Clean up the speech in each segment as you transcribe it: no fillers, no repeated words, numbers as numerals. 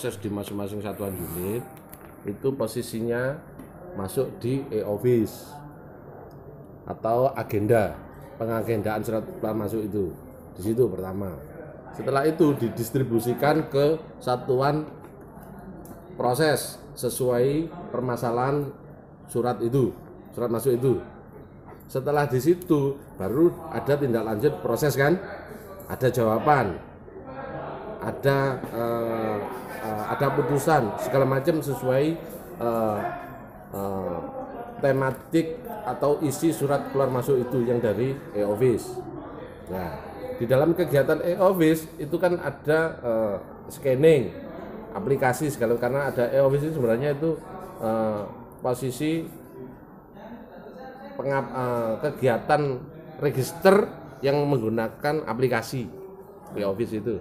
proses di masing-masing satuan unit itu posisinya masuk di e-office atau agenda, pengagendaan surat keluar masuk itu di situ pertama. Setelah itu didistribusikan ke satuan proses sesuai permasalahan surat masuk itu. Setelah di situ baru ada tindak lanjut proses kan, ada jawaban, ada putusan segala macam sesuai tematik atau isi surat keluar masuk itu yang dari e-office. Nah, di dalam kegiatan e-office itu kan ada scanning aplikasi segala, karena ada e-office itu sebenarnya itu posisi kegiatan register yang menggunakan aplikasi e-office itu.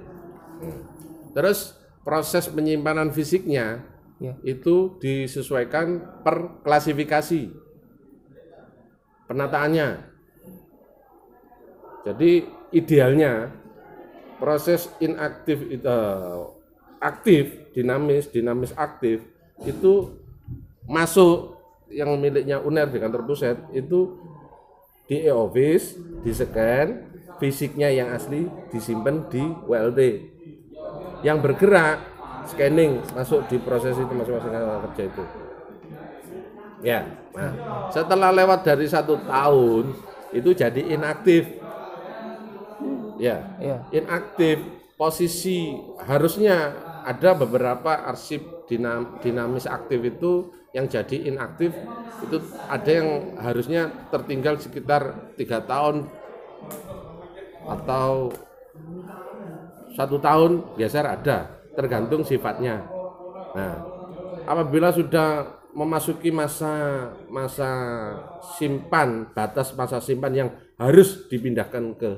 Terus proses penyimpanan fisiknya itu disesuaikan per klasifikasi penataannya. Jadi idealnya proses inaktif aktif, dinamis aktif itu masuk yang miliknya UNER di kantor pusat itu di e-office, di scan, fisiknya yang asli disimpan di WLT. Yang bergerak scanning masuk di proses itu masing-masing kerja itu. Ya, nah, setelah lewat dari 1 tahun itu jadi inaktif. Ya, inaktif posisi harusnya ada beberapa arsip dinamis aktif itu yang jadi inaktif itu ada yang harusnya tertinggal sekitar 3 tahun atau 1 tahun biasa ada, tergantung sifatnya. Nah, apabila sudah memasuki masa simpan, batas masa simpan yang harus dipindahkan ke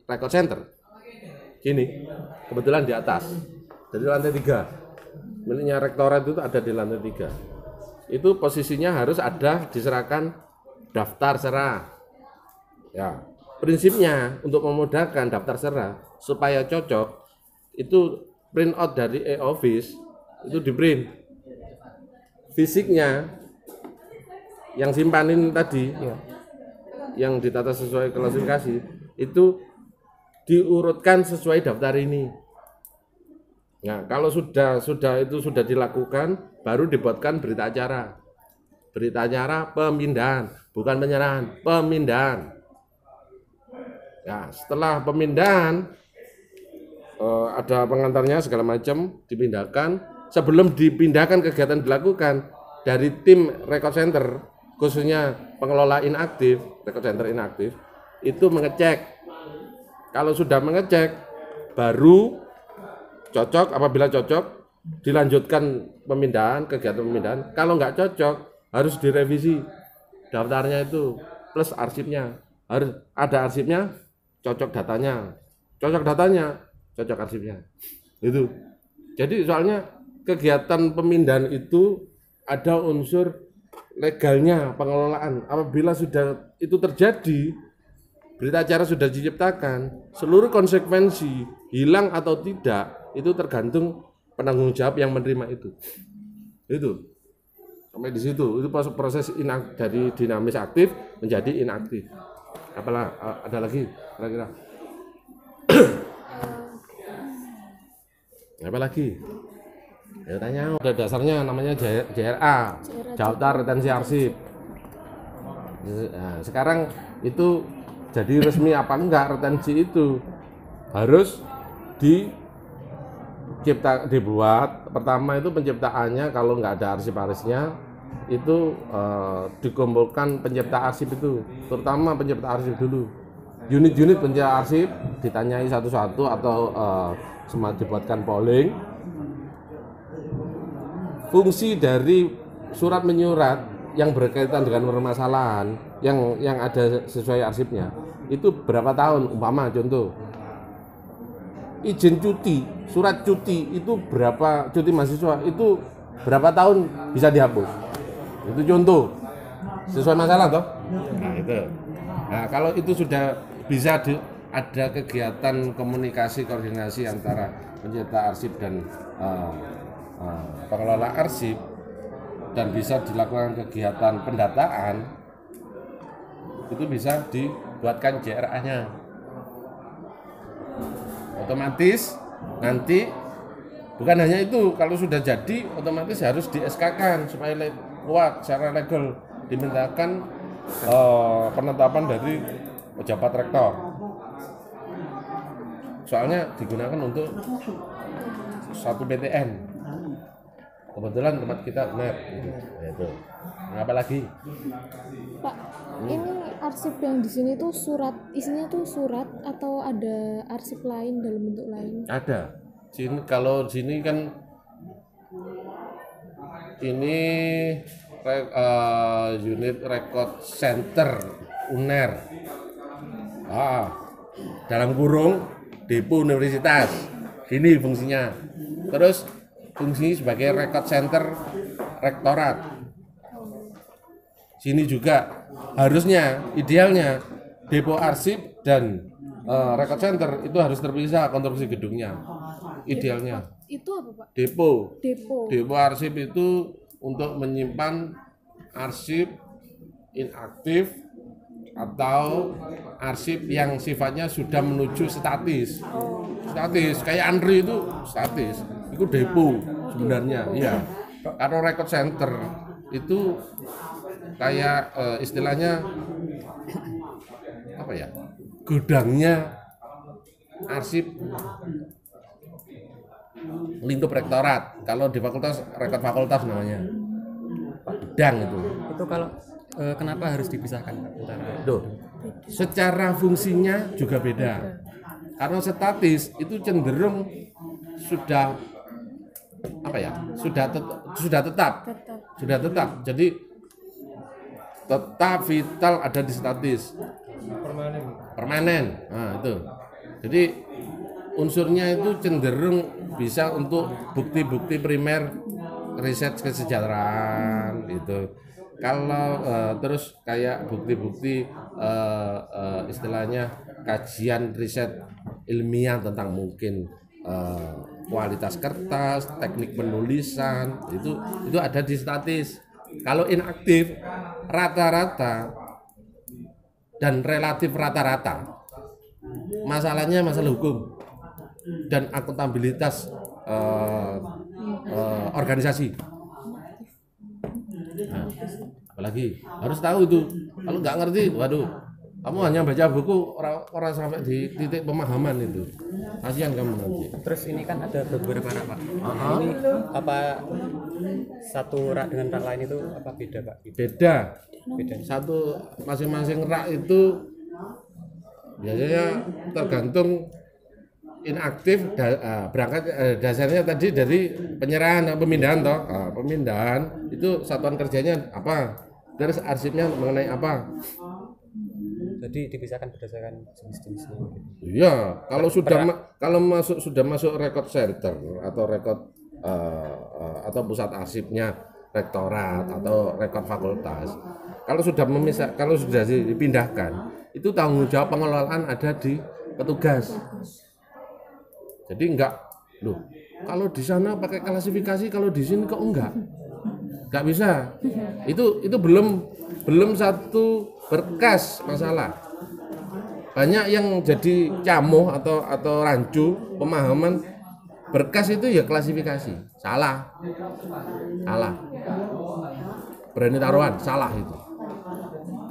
record center. Gini, kebetulan di atas, dari lantai 3. Miliknya rektorat itu ada di lantai 3. Itu posisinya harus ada diserahkan daftar serah. Ya, prinsipnya untuk memudahkan daftar serah supaya cocok itu print out dari e-office itu di print fisiknya yang simpanin tadi yang ditata sesuai klasifikasi itu diurutkan sesuai daftar ini. Nah, kalau sudah dilakukan baru dibuatkan berita acara pemindahan, bukan penyerahan, pemindahan. Ya, setelah pemindahan ada pengantarnya segala macam dipindahkan. Sebelum dipindahkan kegiatan dilakukan dari tim record center khususnya pengelola inaktif, record center inaktif itu mengecek. Kalau sudah mengecek baru cocok, apabila cocok dilanjutkan kegiatan pemindahan. Kalau nggak cocok harus direvisi daftarnya itu plus arsipnya, harus ada arsipnya, cocok datanya, cocok arsipnya. Itu. Jadi soalnya kegiatan pemindahan itu ada unsur legalnya pengelolaan. Apabila sudah itu terjadi, berita acara sudah diciptakan, seluruh konsekuensi hilang atau tidak itu tergantung penanggung jawab yang menerima itu. Itu sampai di situ. Itu proses dari dinamis aktif menjadi inaktif. Apalah ada lagi kira-kira? Apa lagi? Ya tanya, udah dasarnya namanya JRA, Daftar Retensi Arsip. Nah, sekarang itu jadi resmi apa enggak retensi itu harus dibuat. Pertama itu penciptaannya kalau nggak ada arsip-arsipnya itu dikumpulkan pencipta arsip itu, terutama pencipta arsip dulu. Unit-unit pencipta arsip ditanyai satu-satu atau semua dibuatkan polling. Fungsi dari surat menyurat yang berkaitan dengan permasalahan yang ada sesuai arsipnya itu berapa tahun, umpama contoh izin cuti, surat cuti itu berapa, cuti mahasiswa itu berapa tahun bisa dihapus, itu contoh sesuai masalah toh. Nah itu, nah kalau itu sudah bisa ada kegiatan komunikasi koordinasi antara pencetak arsip dan pengelola arsip, dan bisa dilakukan kegiatan pendataan, itu bisa dibuatkan JRA-nya. Otomatis nanti bukan hanya itu, kalau sudah jadi otomatis harus di SK-kan supaya kuat secara legal, dimintakan penetapan dari pejabat rektor. Soalnya digunakan untuk satu PTN. Kebetulan tempat kita benar, itu. Apa lagi? Pak, ini arsip yang di sini tuh isinya tuh surat atau ada arsip lain dalam bentuk lain? Ada. Kalau sini kan ini unit record center UNER. Dalam kurung depo universitas. Ini fungsinya. Terus fungsi sebagai record center rektorat. Sini juga harusnya idealnya depo arsip dan record center itu harus terpisah konstruksi gedungnya. Idealnya. Itu apa, Pak? Depo. Depo arsip itu untuk menyimpan arsip inaktif atau arsip yang sifatnya sudah menuju statis. Statis kayak Andri itu statis. Itu depo sebenarnya. Iya. Kalau record center itu kayak istilahnya apa ya? Gudangnya arsip lingkup rektorat. Kalau di fakultas rekod fakultas namanya. Gudang itu. Itu kalau kenapa harus dipisahkan antara? Secara fungsinya juga beda. Karena statis itu cenderung sudah apa ya? Sudah tetap. Jadi tetap vital ada di statis. Permanen. Nah, itu. Jadi unsurnya itu cenderung bisa untuk bukti-bukti primer riset kesejahteraan gitu. Kalau terus kayak bukti-bukti istilahnya kajian riset ilmiah tentang mungkin kualitas kertas, teknik penulisan, itu ada di statis. Kalau inaktif rata-rata dan relatif rata-rata, masalahnya masalah hukum dan akuntabilitas organisasi. Nah, apalagi harus tahu itu. Kalau nggak ngerti, waduh, kamu hanya baca buku orang sampai di titik pemahaman itu. Kasihan kamu nanti. Terus ini kan ada beberapa rak, Pak. Ini apa satu rak dengan rak lain itu apa beda, Pak? Beda. Satu masing-masing rak itu biasanya tergantung inaktif berangkat dasarnya tadi dari penyerahan pemindahan toh. Pemindahan itu satuan kerjanya apa, terus arsipnya mengenai apa. Jadi dipisahkan berdasarkan jenis-jenisnya. Iya, kalau sudah masuk record center atau record atau pusat arsipnya rektorat atau rekod fakultas, kalau sudah dipindahkan, itu tanggung jawab pengelolaan ada di petugas. Jadi enggak, loh, kalau di sana pakai klasifikasi, kalau di sini kok enggak bisa. Itu belum satu berkas masalah. Banyak yang jadi camuh atau rancu pemahaman berkas itu ya klasifikasi. Salah. Berani taruhan, salah itu.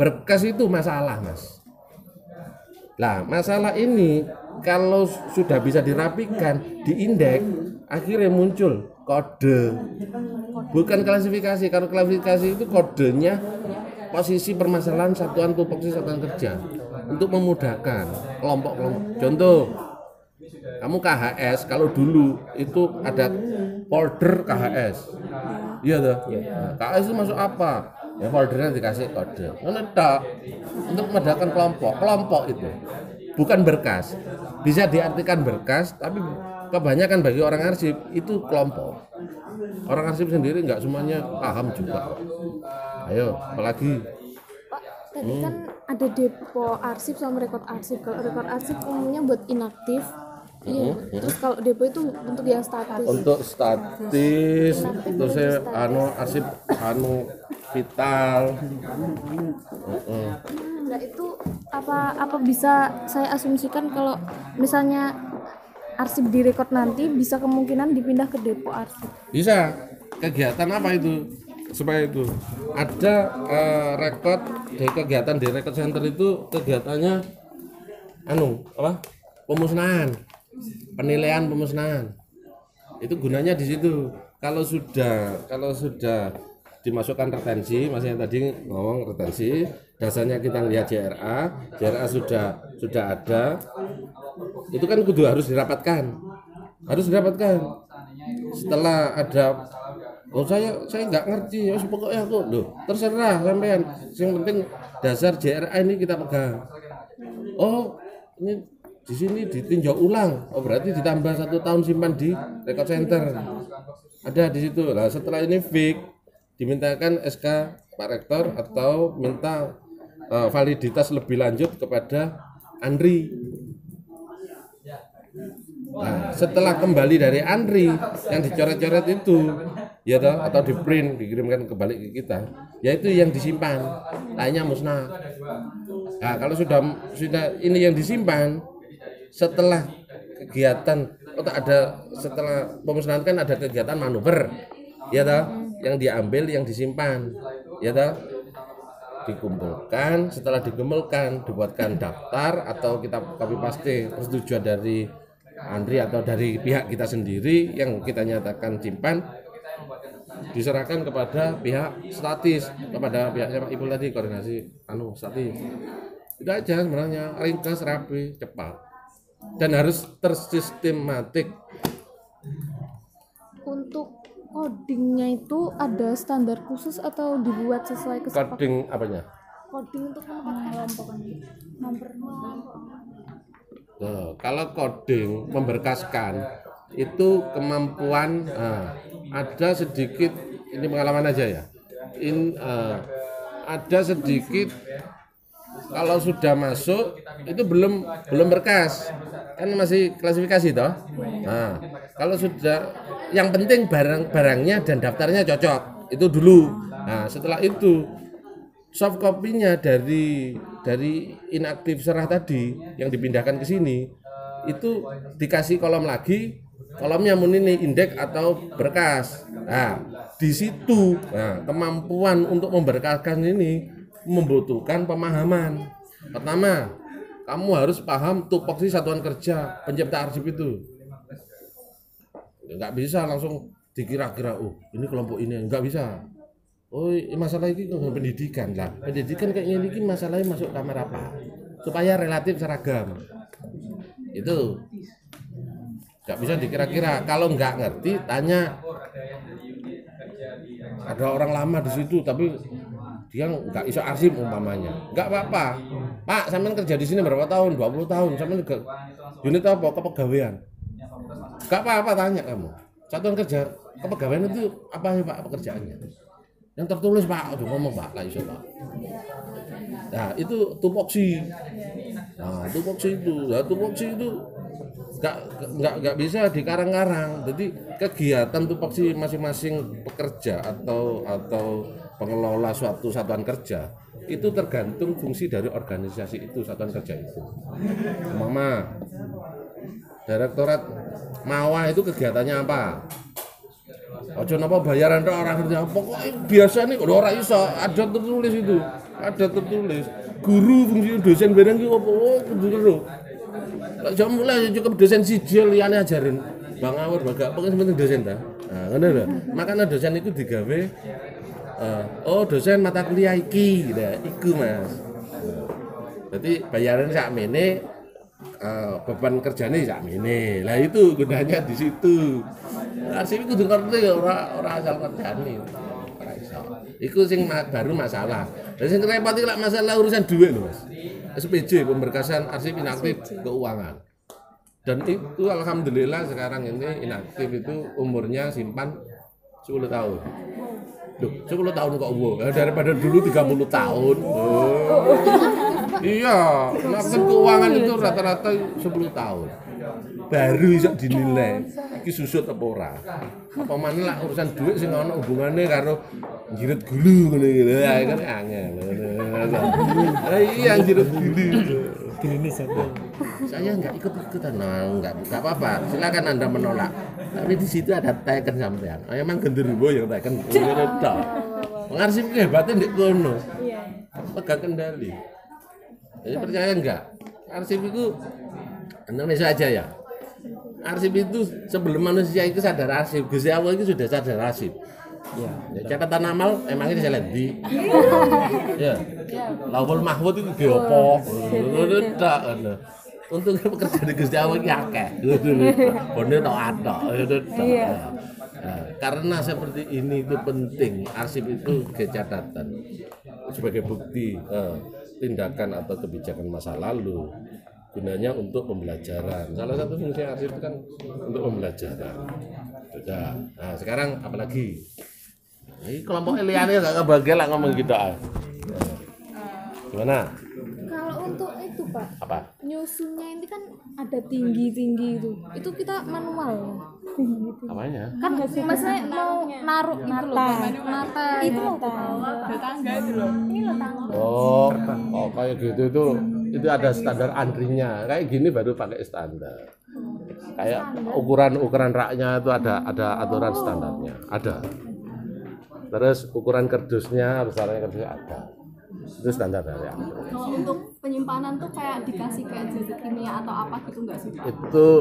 Berkas itu masalah, Mas. Lah, masalah ini kalau sudah bisa dirapikan, diindeks, akhirnya muncul kode. Bukan klasifikasi. Kalau klasifikasi itu kodenya posisi permasalahan satuan tupoksi satuan kerja untuk memudahkan kelompok-kelompok. Contoh, kamu KHS, kalau dulu itu ada folder KHS. Iya toh? Nah, KHS itu masuk apa? Ya foldernya dikasih kode. Menetap untuk memudahkan kelompok itu. Bukan berkas. Bisa diartikan berkas, tapi kebanyakan bagi orang arsip itu kelompok. Orang arsip sendiri nggak semuanya paham juga. Ayo, apalagi? Pak, Tadi kan ada depo arsip sama rekod arsip. Kalau rekod arsip umumnya buat inaktif. Iya. Terus kalau depo itu untuk yang statis. Untuk statis, terus arsip vital. Nah itu apa bisa saya asumsikan kalau misalnya arsip direkod nanti bisa kemungkinan dipindah ke depo arsip. Bisa. Kegiatan apa itu? Supaya itu ada rekod dari kegiatan di record center itu kegiatannya pemusnahan, penilaian pemusnahan. Itu gunanya di situ. Kalau sudah dimasukkan retensi, masih yang tadi ngomong retensi, dasarnya kita lihat JRA sudah ada, itu kan kudu harus dirapatkan. Setelah ada, saya nggak ngerti, ya pokoknya aku terserah sampean. Yang penting dasar JRA ini kita pegang. Oh, ini di sini ditinjau ulang. Oh, berarti ditambah 1 tahun simpan di record center. Ada di situ. Nah, setelah ini fix, dimintakan SK Pak Rektor atau minta validitas lebih lanjut kepada Andri. Nah, setelah kembali dari Andri yang dicoret-coret itu, ya toh, atau di print dikirimkan kembali ke kita, yaitu yang disimpan, lainnya musnah. Nah, kalau sudah ini yang disimpan, setelah kegiatan setelah pemusnahan kan ada kegiatan manuver, ya toh, yang diambil, yang disimpan, ya toh, dikumpulkan. Setelah dikumpulkan, dibuatkan daftar atau kita copy paste persetujuan dari Andri atau dari pihak kita sendiri yang kita nyatakan simpan, diserahkan kepada pihak statis, kepada pihaknya Pak Ibu tadi, koordinasi statis. Itu aja sebenarnya, ringkas, rapi, cepat, dan harus tersistematik. Untuk codingnya itu ada standar khusus atau dibuat sesuai kesepakatan? Coding apanya? Coding untuk menempatkan nomor. Kalau coding memberkaskan itu kemampuan, ada sedikit, ini pengalaman aja ya. Ada sedikit, kalau sudah masuk itu belum berkas, kan masih klasifikasi toh. Nah, kalau sudah, yang penting barangnya dan daftarnya cocok itu dulu. Nah, setelah itu soft copy-nya dari inaktif serah tadi yang dipindahkan ke sini itu dikasih kolom lagi, kolomnya ini indeks atau berkas. Nah, di situ kemampuan untuk memberkaskan ini membutuhkan pemahaman. Pertama, kamu harus paham tupoksi satuan kerja pencipta arsip itu. Nggak bisa langsung dikira-kira, ini kelompok ini, nggak bisa. Oh, masalah ini pendidikan lah. Pendidikan kayaknya ini masalahnya masuk kamar apa? Supaya relatif seragam. Itu nggak bisa dikira-kira. Kalau nggak ngerti, tanya. Ada orang lama di situ, tapi dia nggak iso arsip umpamanya. Nggak apa-apa. Pak, sampean kerja di sini berapa tahun? 20 tahun. Sampean unit apa? Kepegawaian. Nggak apa-apa, tanya kamu. Satuan kerja kepegawaian itu apa ya Pak pekerjaannya? Yang tertulis Pak, udah ngomong Pak, lah iso Pak. Nah, itu tupoksi. Nah, tupoksi itu nggak bisa dikarang-karang. Jadi kegiatan tupoksi masing-masing pekerja atau pengelola suatu satuan kerja itu tergantung fungsi dari organisasi itu, satuan kerja itu. Mama, Direktorat Mawah itu kegiatannya apa? Ojo napa bayaran orang kerja, pokoknya biasa nih kalau orang iso ada tertulis itu, guru fungsi dosen bareng ki opo kudu. Lah jam mulai cukup dosen siji liyane ajarin Bang Awur Bagak pokoknya penting dosen ta. Nah, ngono lho. Makanya dosen itu digawe dosen mata kuliah iki, nah, iku Mas. Jadi bayaran sakmene, beban kerjane sakmene. Lah itu gunanya di situ. Arsip kudu ngerti ora asal kerjane. Ora iso. Iku sing baru masalah. Lah sing repot iki lak masalah urusan duit lho, Mas. SPJ pemberkasan arsip inaktif keuangan. Dan itu alhamdulillah sekarang ini inaktif itu umurnya simpan 10 tahun. Loh, 10 tahun kok wow. Daripada dulu 30 tahun. Oh. Iya, melakukan keuangan itu rata-rata 10 tahun. Baru iso dinilai iki susut apa ora. Apa maneh lah urusan duit sing ana hubungane karo njirit gulu ngene iki. Ya kan angel. Iya njirit gulu. Klinis aku. Saya enggak ikut-ikutan. Nah, enggak apa-apa. Silakan Anda menolak. Tapi di situ ada teken sampean. Emang genderuwo yang teken ngene tok. Pengarsip hebatnya ndek kono. Iya. Pegang kendali. Jadi percaya enggak? Arsip itu Indonesia aja ya. Arsip itu sebelum manusia itu sadar arsip, Gusti Allah itu sudah sadar arsip. Ya, catatan amal emangnya saya lihat di. Ya. Lauhul Mahfuz itu geopo. Udah. Untungnya pekerjaan di Gusti Allah iki akeh. Bone tok atok. Karena seperti ini itu penting, arsip itu catatan sebagai bukti tindakan atau kebijakan masa lalu, gunanya untuk pembelajaran. Salah satu fungsi arsip itu kan untuk pembelajaran. Sudah. Nah sekarang apalagi? Ini kelompok Eliane nggak kebagian lah ngomong gitu. Gimana? Kalau untuk itu Pak, Apa? nyusunnya ini kan ada tinggi-tinggi itu kita manual. Apanya? Kan maksudnya mau naruh itu loh, nata itu loh Tangga itu loh. Ini loh tangga. Oh kayak gitu itu ada standar antrinya. Kayak gini baru pakai standar. Kayak ukuran raknya itu ada aturan standarnya, ada. Terus ukuran kardusnya, besarnya kardusnya ada. Itu standar dari Android. Kalau untuk penyimpanan tuh kayak dikasih kayak zat kimia atau apa gitu nggak sih?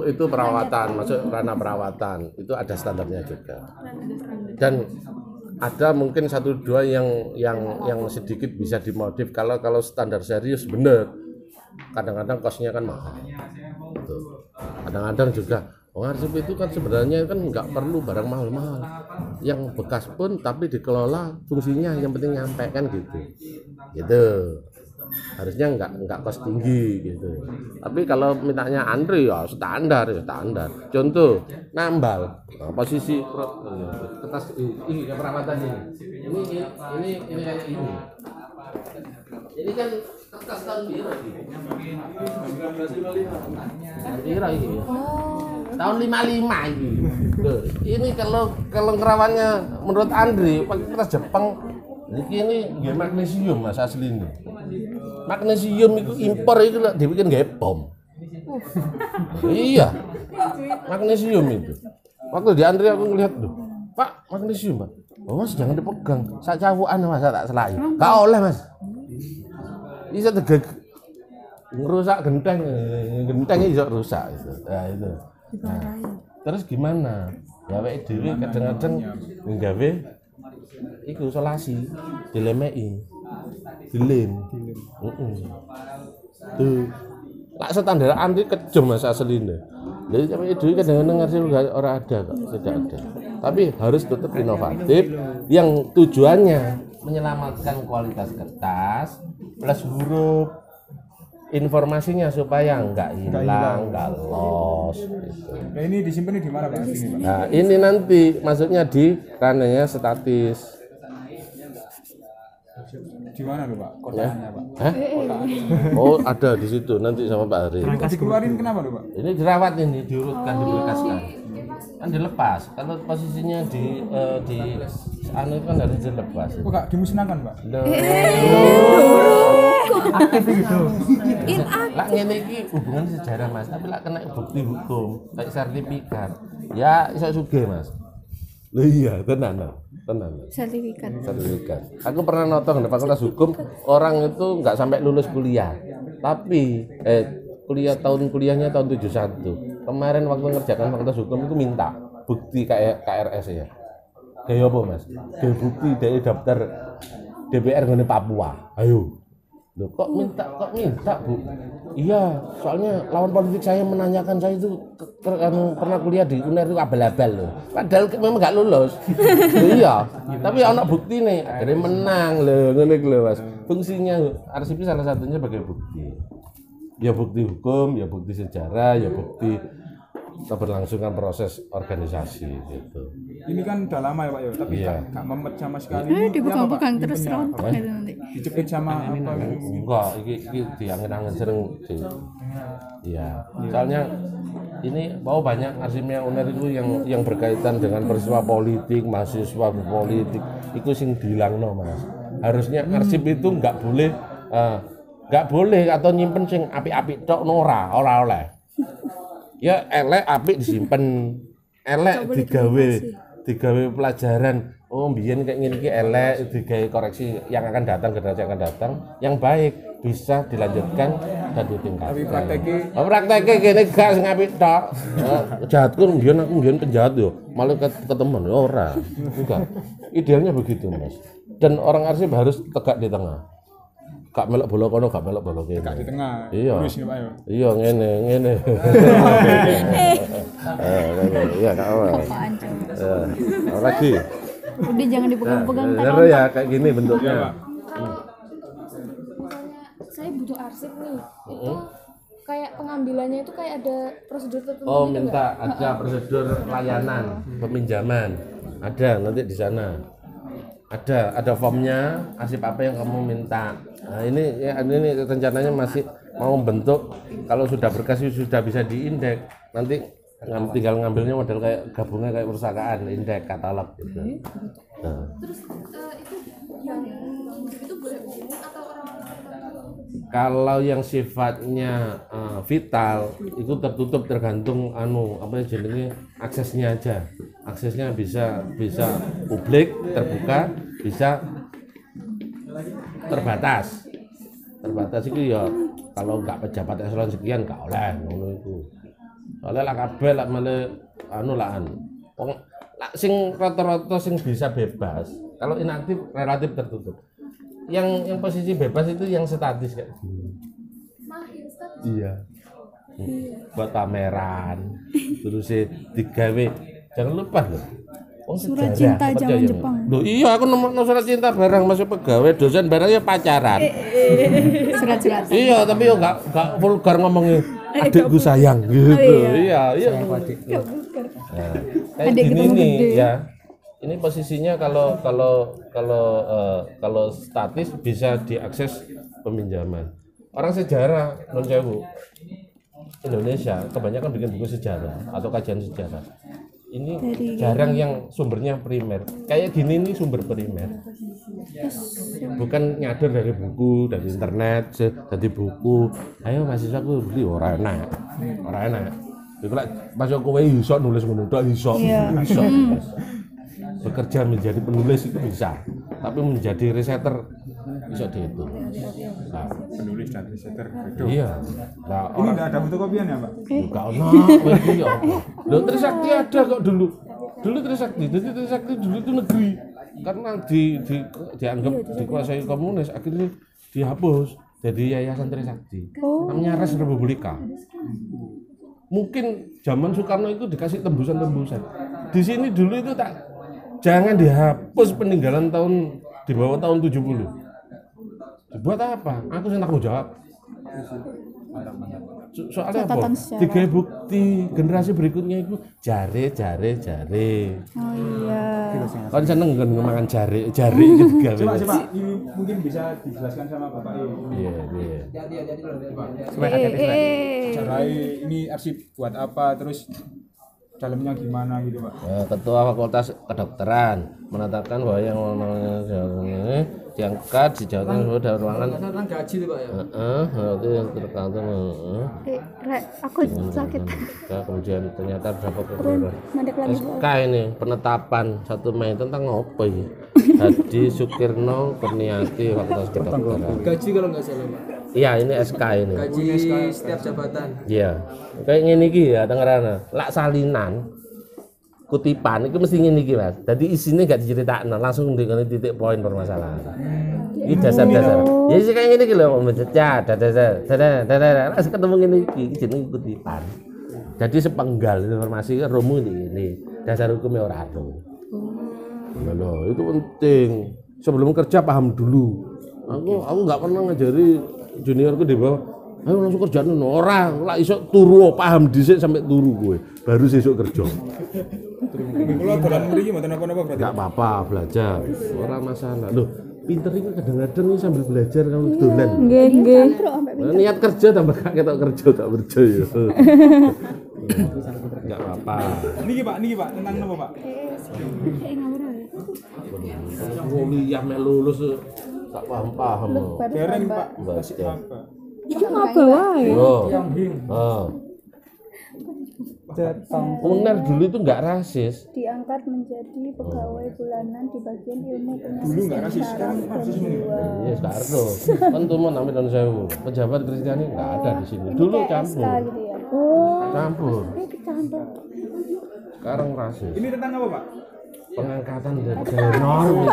Itu perawatan, masuk ranah perawatan. Itu ada standarnya juga. Dan ada mungkin 1-2 yang sedikit bisa dimodif kalau standar serius bener. Kadang-kadang kosnya kan mahal. Gitu. Kadang-kadang juga arsip itu kan sebenarnya kan nggak perlu barang mahal-mahal. Yang bekas pun tapi dikelola fungsinya yang penting nyampe kan gitu. Gitu. Harusnya nggak kos tinggi gitu. Tapi kalau mintanya antri ya standar. Contoh nambal. Nah, posisi kertas ini perawatan ini. Ini kayak ini. Ini kan kertas tahun biru ini. ini. Tahun 55 ini. Loh, ini kalau ngerawannya menurut Andri pakai kertas Jepang ini nggih magnesium Mas asli ini. Magnesium itu impor itu dibikin nggih bom. Iya. Magnesium itu. Waktu di Andri aku ngelihat tuh, Pak, magnesium, Pak. Oh, Mas jangan dipegang. Sak cawukan Mas tak selai. Enggak oleh, Mas. Bisa tegak ngerusak genteng iso rusak itu. Nah, itu. Nah, terus gimana? Gawe dhewe kadang-kadang nggawe iku isolasi, dilemeki. Dilem. Tuh. Lak standar anti kejem Mas asline. Jadi sampai dhewe kadang-kadang ngasih ora ada kok, tidak ada. Tapi harus tetap inovatif yang tujuannya menyelamatkan kualitas kertas plus huruf informasinya supaya enggak hilang, enggak loss gitu. Nah, ini disimpan di mana Pak? Nah, ini nanti maksudnya di ranahnya statis. Di mana tuh Pak? Kotaannya Pak? Hah? Oh, ada di situ nanti sama Pak Ari. Dikeluarin kenapa tuh Pak? Ini dirawat ini, diurutkan, diberkaskan. Kan dilepas. Kalau posisinya di anu kan harus dilepas. Kok gak dimusnahkan Pak? Aktif gitu. Lah ngene iki hubungan sejarah Mas, tapi lak kena bukti hukum, kayak sertifikat. Ya iso sugih Mas. Lho iya, tenan. Sertifikat. Aku pernah nonton di Fakultas Hukum, orang itu nggak sampai lulus kuliah. Tapi tahun kuliahnya tahun 71. Kemarin waktu ngerjakan Fakultas Hukum itu minta bukti kayak KRS ya. Kayak apa Mas? Kayak bukti dari daftar DPR ngene Papua. Ayo. Loh, kok minta Bu? Iya, soalnya lawan politik saya menanyakan saya itu pernah kuliah di UNER itu abal-abal loh. Padahal memang nggak lulus. Iya, tapi anak bukti nih, akhirnya menang loh, ngene iki lho Mas. Fungsinya arsip salah satunya sebagai bukti. Ya bukti hukum, ya bukti sejarah, ya bukti keberlangsungan proses organisasi gitu. Ini kan udah lama ya Pak ya, tapi Iya. nggak memet sama sekali. Ini dipegang-pegang apa, Pak? terus Nyimpennya rontok apa? gitu nanti. Dicepit sama apa? Enggak, iki diangen-angen sering di. Iya. Soalnya ini mau banyak arsipnya UNER itu yang berkaitan dengan peristiwa politik, mahasiswa politik, itu sing dilangno Mas. Harusnya arsip itu nggak boleh atau nyimpen sing apik-apik tok ora oleh. Ya elek apik disimpen, elek digawe pelajaran. Oh biyen kayak gini ki elek digawe koreksi yang akan datang, generasi yang akan datang yang baik bisa dilanjutkan dan ditingkatkan. Tapi prakteknya gini gak sing apik tok. Jahatku mbiyen aku mbiyen penjahat yo, malah ketemen ora. Enggak. Idealnya begitu, Mas. Dan orang arsip harus tegak di tengah. Gak melok bola kono, gak melok bola kene. Gak di tengah. Iya. Lurus ya Pak ya. Iya ngene. Iya gak apa. Apaan coba? Lagi. Udah jangan dipegang-pegang ntar Nah, ya kayak gini bentuknya. Misalnya saya butuh arsip nih, itu kayak pengambilannya itu kayak ada prosedur tertentu Oh, gitu minta ada prosedur layanan peminjaman. Ada nanti di sana. Ada formnya, arsip apa yang kamu minta. Nah, ini rencananya masih mau bentuk, kalau sudah berkas sudah bisa diindeks. Nanti tinggal ngambilnya model kayak gabungnya kayak perpustakaan, indeks, katalog gitu. Nah. Terus itu yang itu boleh umum atau orang-orang tertentu? Kalau yang sifatnya vital itu tertutup, tergantung jenenge aksesnya aja. Aksesnya bisa publik, terbuka, bisa terbatas. Terbatas itu ya kalau enggak pejabat eselon sekian enggak oleh ngono iku. Soalnya lah kabeh lah male wong sing rata-rata sing bisa bebas. Kalau inaktif relatif tertutup. Yang posisi bebas itu yang statis kayak gini. Iya. Buat pameran. Terus digawe. Jangan lupa loh. Oh, Surat cinta zaman Jepang. Loh iya aku nemu surat cinta barang masuk pegawai, dosen barangnya pacaran. Surat-surat. Iya, tapi yo enggak vulgar ngomongnya. Adikku sayang gitu. Iya. Nah, kayak gini nih ya. Ini posisinya kalau statis bisa diakses peminjaman. Orang sejarah non Sewu Indonesia kebanyakan bikin buku sejarah atau kajian sejarah. Ini jarang yang sumbernya primer. Kayak gini nih sumber primer. Bukan nyadur dari buku, dari internet, dari buku. Ayo mahasiswa aku beli ora enak. Iku lek masuk kowe iso nulis ngono tok iso. Bekerja menjadi penulis itu bisa, tapi menjadi riseter bisa dihitung. Nah, Penulis dan riseter. iya. Nah, Ini enggak ada fotokopian ya Pak? enggak ono iki ya. Lho Trisakti ada kok dulu. Dulu Trisakti. Jadi Trisakti dulu itu negeri. Karena dianggap dikuasai komunis akhirnya dihapus jadi Yayasan Trisakti. Namanya Res Republika. Mungkin zaman Soekarno itu dikasih tembusan-tembusan. Di sini dulu itu jangan dihapus peninggalan di bawah tahun 70. Dibuat apa? Aku sing tanggung jawab. Soalnya apa? Tiga bukti generasi berikutnya itu jare. Oh iya. Kan seneng kan makan jare gitu gawe. Coba ini mungkin bisa dijelaskan sama Bapak ini. Iya. Cara ini arsip buat apa, terus dalamnya gimana gitu Pak? Ketua Fakultas Kedokteran menetapkan bahwa yang ini diangkat di jabatan sesuai dengan ruangan. Gaji tuh Pak ya. Itu yang tergantung. Aku sakit. Kemudian ternyata dapat kebenaran. Mandek lagi. SK ini penetapan 1 Mei tentang apa ini? Hadi Sukirno Kurniati Fakultas Kedokteran. Gaji kalau nggak salah Pak. Iya ini SK ini. Gaji setiap jabatan. Iya. Kayak ngene iki ya tengerana. Lak salinan kutipan itu mesti ngene iki Mas. Dadi isine gak diceritakno, langsung ndekne titik poin permasalahan. Iki dasar-dasar. Ya sih kayak ngene iki lho, mencecah, dasar. Langsung ketemu ngene iki jenenge kutipan. Jadi sepenggal informasi romo ini. Dasar hukumnya ora ado. Loh, itu penting. Sebelum kerja paham dulu. Aku nggak pernah ngajari juniorku di bawah. Ayo langsung kerja ngono. Ora, lak iso turu paham dhisik sampai turu kowe. Baru sesuk kerja. Kalau dalam mriki mboten apa-apa berarti. Enggak apa-apa belajar. Ora masalah. Loh, pinter itu kadang-kadang ini sambil belajar kalau dolan. Nggih. Niat kerja tambah gak ketok kerja tak percaya. Enggak apa-apa. Niki Pak, tentang napa Pak? Kuliah mek lulus tak paham-paham. Dereng Pak, kasih Baca. apa? Iki apa wae? Oh. Uner dulu itu enggak rasis. diangkat menjadi pegawai bulanan di bagian ilmu Dulu nggak rasis, saraf sekarang dan rasis jiwa. Iya, Soekarno. Kan tuh mau namanya tahun 1000. Pejabat Kristiani enggak ada di sini. Dulu Kayak SK campur. gitu ya. Campur. Kecampur. Sekarang rasis. Ini tentang apa Pak? Pengangkatan dari norm.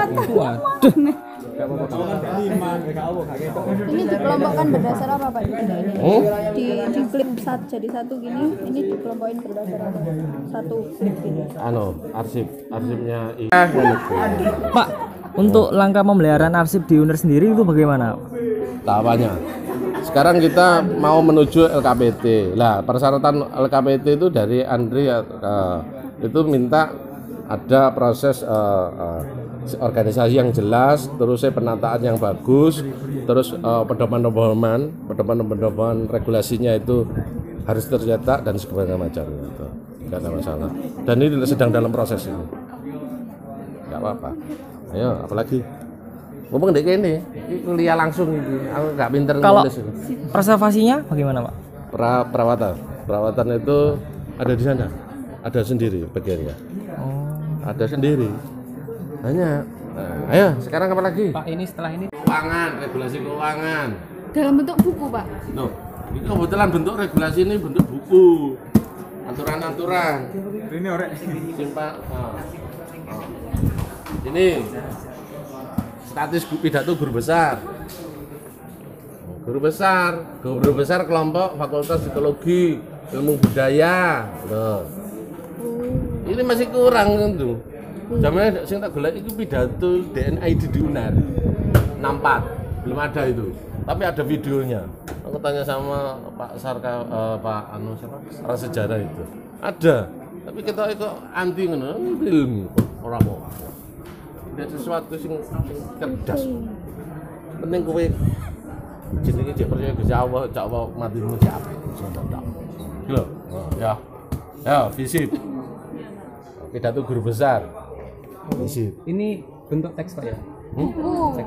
Ini dikelompokkan berdasar apa Pak? Oh? Di klip jadi satu gini, ini dikelompokin berdasar apa? Satu klip gini. Arsipnya Pak, untuk langkah pemeliharaan arsip di UNER sendiri itu bagaimana? tahapannya. Sekarang kita mau menuju LKPT. Lah, persyaratan LKPT itu dari Andri itu minta ada proses organisasi yang jelas, terus penataan yang bagus, terus pedoman regulasinya itu harus tercetak dan segala macam gitu. Enggak ada masalah. Dan ini sedang dalam proses ini. Enggak apa-apa. Ayo, apalagi ngomong dek ini kuliah langsung ini. Aku nggak pinter Kalau nulis ini. reservasinya bagaimana, Pak? Perawatan itu ada di sana, ada sendiri bagiannya. Ada sendiri. Hanya, ayo sekarang apa lagi? Pak, ini setelah ini Keuangan, regulasi keuangan. Dalam bentuk buku, Pak. Loh, ini kebetulan bentuk regulasi ini bentuk buku, aturan-aturan. Ini orek. Simpan. Ini status pidato guru besar. Guru besar kelompok Fakultas Psikologi Ilmu Budaya. Loh. Ini masih kurang itu. Jamannya sing tak golek itu pidato DNID di UNER 64. Belum ada itu. Tapi ada videonya. Aku tanya sama Pak Sarka, Pak siapa? Orang sejarah itu. Ada. Tapi kita kok anti ngono, ilmu ora mau. Ada sesuatu sing cerdas. Penting kowe jenenge jek percaya Gusti Allah, cak Allah matimu cak apik. Lho, ya. Ya, visip. Pidato guru besar. Visip. ini bentuk teks Pak ya. Oke,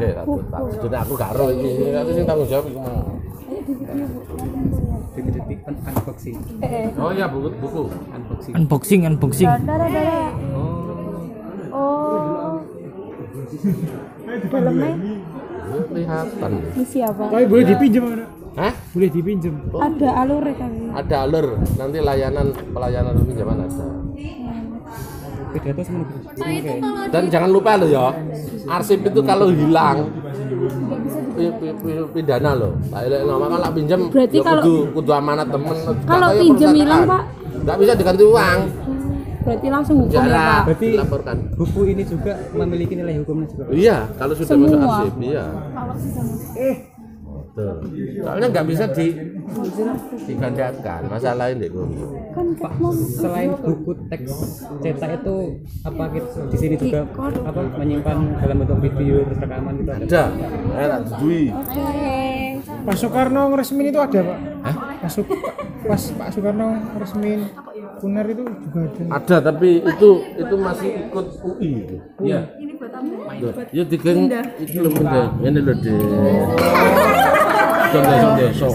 tak. Sudah aku gak ero iki. Aku sing tanggung jawab iku mau. Detik-detik unboxing. Oh iya, buku. Unboxing. Unboxing. Oh. Dalamnya Kelihatan. isi apa? Tapi boleh dipinjam mana? Hah? Boleh dipinjam. Ada alur kan? Ada alur. Nanti pelayanan pinjaman ada. Pidato sama Dan jangan lupa lo ya, arsip itu kalau hilang pidana loh. Kan lah pinjam. Berarti ya kalau- kudu amanat temen. Kalau Katanya pinjam perkataan. hilang, Pak? Nggak bisa diganti uang. Berarti langsung hukum ya, Jarak Pak. Berarti dilaporkan. buku ini juga memiliki nilai hukumnya juga. Iya, kalau sudah Semua. masuk arsip, iya. Tuh. Soalnya nggak bisa digandakan. Masalah ini deh. Pak, selain buku teks cetak itu apa di sini juga apa menyimpan dalam bentuk video terus rekaman gitu ada? Ada. Tak dudui. Pak Soekarno resmin itu ada Pak? Hah? Pas Pak Soekarno resmin UNER itu juga ada. Ada, tapi itu masih ikut UI. Iya. Loh, ya digeng iki lho Bunda. Ngene lho, Dek. Desa.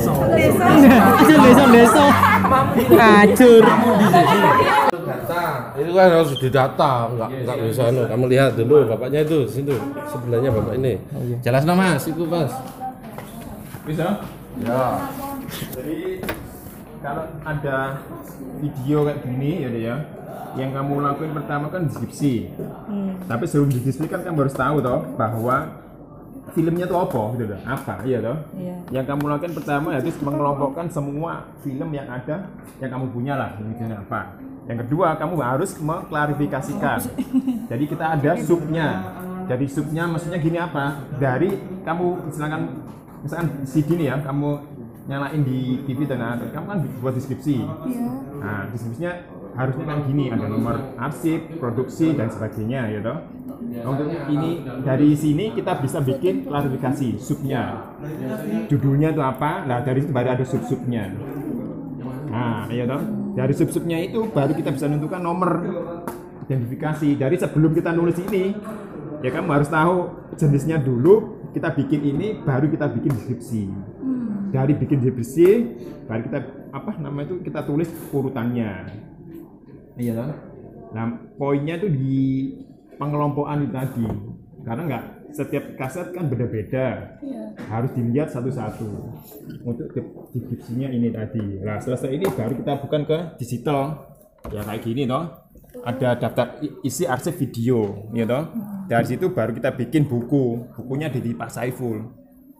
Desa. Ngajur. Data. Itu kan harus didata, enggak bisa kamu lihat dulu bapaknya itu situ sebelahnya bapak ini. Jelas Mas, itu Mas. Bisa? Ya. Jadi kalau ada video kayak gini ya, yang kamu lakuin pertama kan deskripsi. Tapi sebelum deskripsi kan kamu harus tahu toh bahwa filmnya tuh apa gitu loh. Apa iya toh? Yang kamu lakukan pertama yaitu mengelompokkan semua film yang ada yang kamu punya lah, misalnya apa. Yang kedua, kamu harus mengklarifikasikan. Jadi kita ada subnya. Jadi subnya maksudnya gini apa? Dari kamu misalkan CD nih ya, kamu nyalain di TV dan kamu kan buat deskripsi. Nah, deskripsinya harusnya kan gini, ada nomor arsip, produksi dan sebagainya ya toh. Untuk ini dari sini kita bisa bikin klarifikasi subnya. Judulnya itu apa? Nah, dari situ baru ada sub-subnya. Nah, ya toh. Dari sub-subnya itu baru kita bisa menentukan nomor identifikasi. Dari sebelum kita nulis ini, ya kamu harus tahu jenisnya dulu, kita bikin ini baru kita bikin deskripsi. Dari bikin deskripsi baru kita kita tulis urutannya. Iya toh. Nah, poinnya itu di pengelompokan itu tadi. Karena enggak setiap kaset kan beda-beda. Harus dilihat satu-satu. Untuk deskripsinya ini tadi. Nah, selesai ini baru kita bukan ke digital. Ya kayak gini toh. Ada daftar isi arsip video, ya toh. Dari situ baru kita bikin buku. Bukunya di Pak Saiful.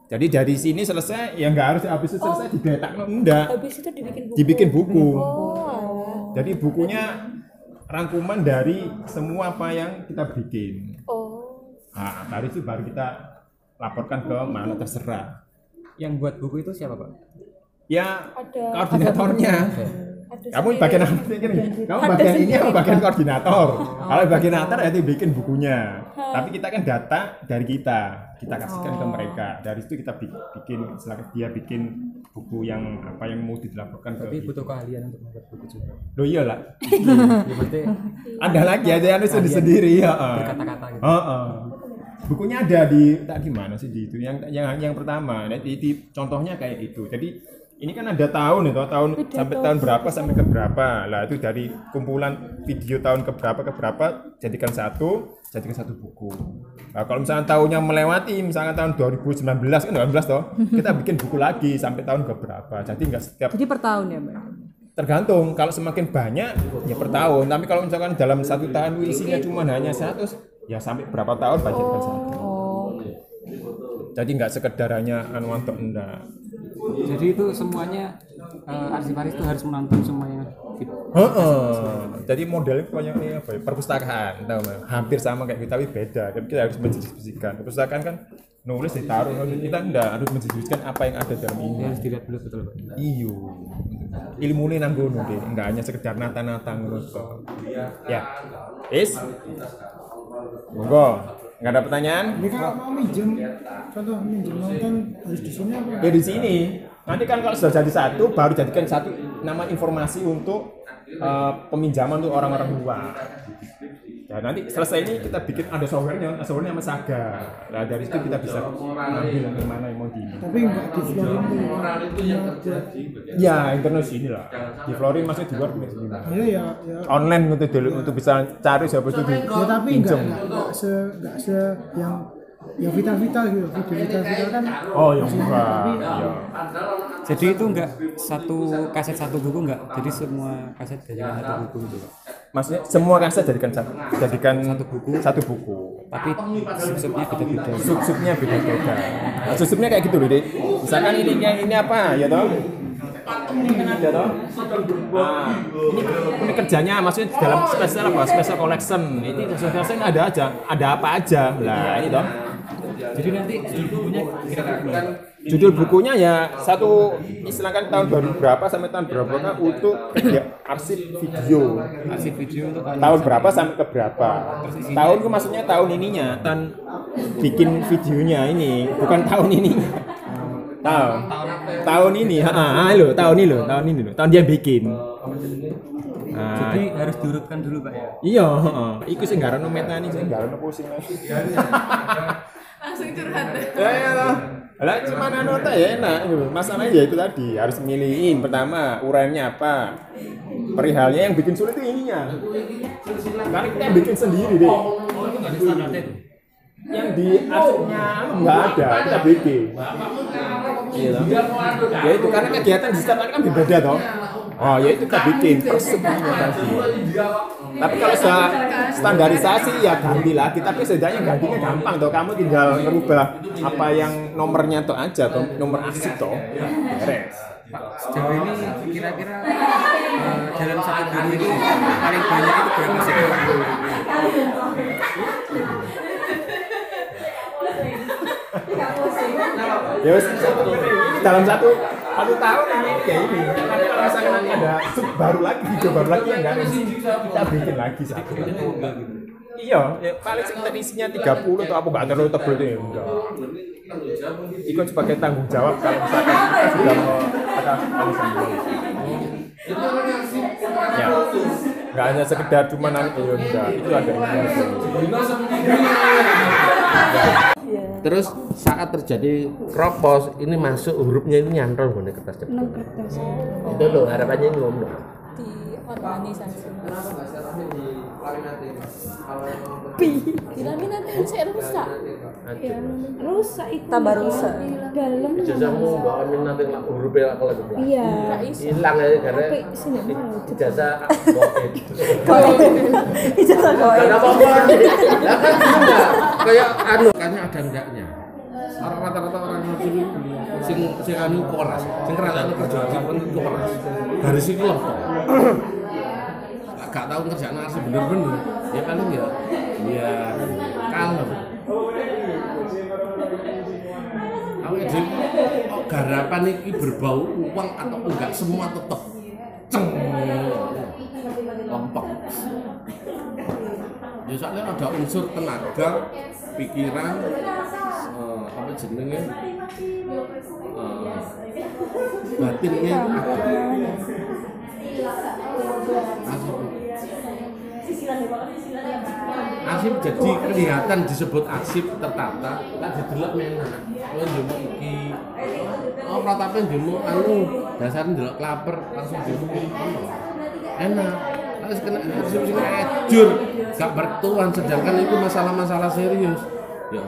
Jadi dari sini selesai, ya nggak harus habis itu selesai dicetak, enggak. Habis itu dibikin buku. Dibikin buku. Oh. Jadi bukunya rangkuman dari semua apa yang kita bikin. Oh. Nah, dari itu baru kita laporkan ke mana terserah. Yang buat buku itu siapa, Pak? Ya, Ada koordinatornya. Kamu bagian apa ini? Kamu bagian ini apa bagian koordinator? Kalau koordinator itu bikin bukunya. Tapi kita kan data dari kita kasihkan ke mereka. Dari situ kita bikin, selain dia bikin buku yang apa yang mau dilaporkan ke. Tapi butuh keahlian untuk membuat buku juga. Loh iyalah. Berarti Ada lagi aja yang sendiri ya. berkata-kata gitu. Bukunya ada di mana sih di itu yang pertama. Nah, di contohnya kayak itu. Jadi ini kan ada tahun itu, sampai tahun berapa sampai ke berapa. Lah itu dari kumpulan video tahun ke berapa jadikan satu buku. Nah, kalau misalnya tahunnya melewati misalnya tahun 2019 kan 19 toh, kita bikin buku lagi sampai tahun ke berapa. Jadi enggak setiap. Jadi per tahun ya, Mbak? Tergantung, kalau semakin banyak ya per tahun. Tapi kalau misalkan dalam satu tahun isinya cuma hanya 100, ya sampai berapa tahun bacakan satu. Jadi nggak sekedar hanya anwanto enggak. Jadi itu semuanya arsiparis itu harus menonton semuanya. Jadi modelnya kayak ini apa ya? Perpustakaan, tahu nggak? Hampir sama kayak kita tapi beda. Tapi kita harus mendiskusikan. Perpustakaan kan nulis ditaruh, kita enggak harus mendiskusikan apa yang ada dalam ini. Harus dilihat dulu betul, Pak. Iyo. Ilmu ini nanggono deh, enggak hanya sekedar nata-nata ngono toh. Ya. Monggo. Nggak ada pertanyaan? Ini kalau mau minjem, contoh minjem nonton harus di sini apa? Ya di sini. Nanti kan kalau sudah jadi satu, baru jadikan satu nama informasi untuk peminjaman untuk orang-orang luar. Ya nanti selesai ini kita bikin ada softwarenya sama Saga. Nah dari situ kita bisa ambil yang mana yang mau di. Tapi nggak di Florin Ya internet sini lah. Di Florin maksudnya di luar sini. ya. Online untuk bisa cari siapa itu di. Ya tapi nggak se yang vital gitu, video vital kan. Oh yang enggak. Ya. Jadi itu enggak satu kaset satu buku enggak. Jadi semua kaset jadikan satu buku gitu, Pak. Maksudnya semua kaset jadikan satu buku. Tapi sub-subnya beda-beda. Sub-subnya beda-beda. Nah, sub-subnya kayak gitu loh, Dik. Misalkan ini apa ya toh? Ini kan ada toh. Nah, ini kerjanya maksudnya dalam spesial apa? Special collection. Ini special collection ada apa aja. Lah, ini toh. Jadi nanti judul bukunya kira-kira gimana? Judul bukunya ya satu istilahkan tahun baru berapa sampai tahun berapa kan untuk arsip video. Arsip video untuk Tahun berapa sampai ke berapa? Tahun itu maksudnya tahun ininya, tahun bikin videonya ini, bukan tahun ininya. Tahun ini, tahun ini loh, tahun dia bikin. Nah, jadi harus diurutkan dulu, Pak ya. Iya, iku sing garane metani sing garane pusing. Langsung curhat deh. Ya lah. Lah cuma nota ya enak gitu. Masalahnya ya itu tadi harus milihin pertama uraiannya apa. Perihalnya yang bikin sulit itu ininya. Karena kita bikin sendiri deh. Yang di arsipnya nggak ada, kita bikin. Iya. Ya itu karena kegiatan di setiap hari kan berbeda toh. Oh ya itu kita bikin persebaya tadi. Tapi kalau standarisasi ya ganti lagi. Tapi setidaknya gantinya gampang toh. Kamu tinggal merubah apa yang nomornya toh aja toh, nomor arsip toh. Beres. Pak, sejauh ini kira-kira dalam satu buku itu paling banyak itu berapa sih? Ya dalam satu Satu tahun nanti ya ini. Nanti kalau misalkan nanti ada baru lagi, video baru lagi yang nggak isi, kita bikin lagi satu. Iya, ya paling sekitar isinya 30 atau apa nggak terlalu tebel deh. Enggak. Ikut sebagai tanggung jawab kalau misalkan kita sudah mau ada ya, nggak hanya sekedar cuma nanti enggak, itu ada ini. Terus saat terjadi kropos ini masuk hurufnya ini nyantol gue kertas cepat. Itu loh harapannya ini ngomong. Di organisasi. Kirain nanti saya rusak. Rusak itu Tambah rusak. dalam Ijazahmu bawa nanti lah hurufnya kalau gitu. iya Hilang ya karena sini ijazah goib. ijazah goib Karena apa-apa. Lah kan enggak kayak anu kayaknya ada enggaknya. Orang rata-rata orang Muslim sing anu koras, sing kerasane kerja pun koras. Garis iki lho. Gak tahu kerjaan asli bener-bener. Ya paling ya kalem. Awake dhewe kok garapan iki berbau uang atau enggak semua tetep ceng lempeng. Ya soalnya ada unsur tenaga, pikiran, apa jenenge, batinnya ada. Arsip jadi kelihatan disebut arsip tertata, tak didelok menak. Oh njupuk iki. Oh pratape njupuk anu, dasare ndelok klaper langsung njupuk ono. Enak. Harus kena arsip sing ejur, gak bertuan sedangkan itu masalah-masalah serius. Ya.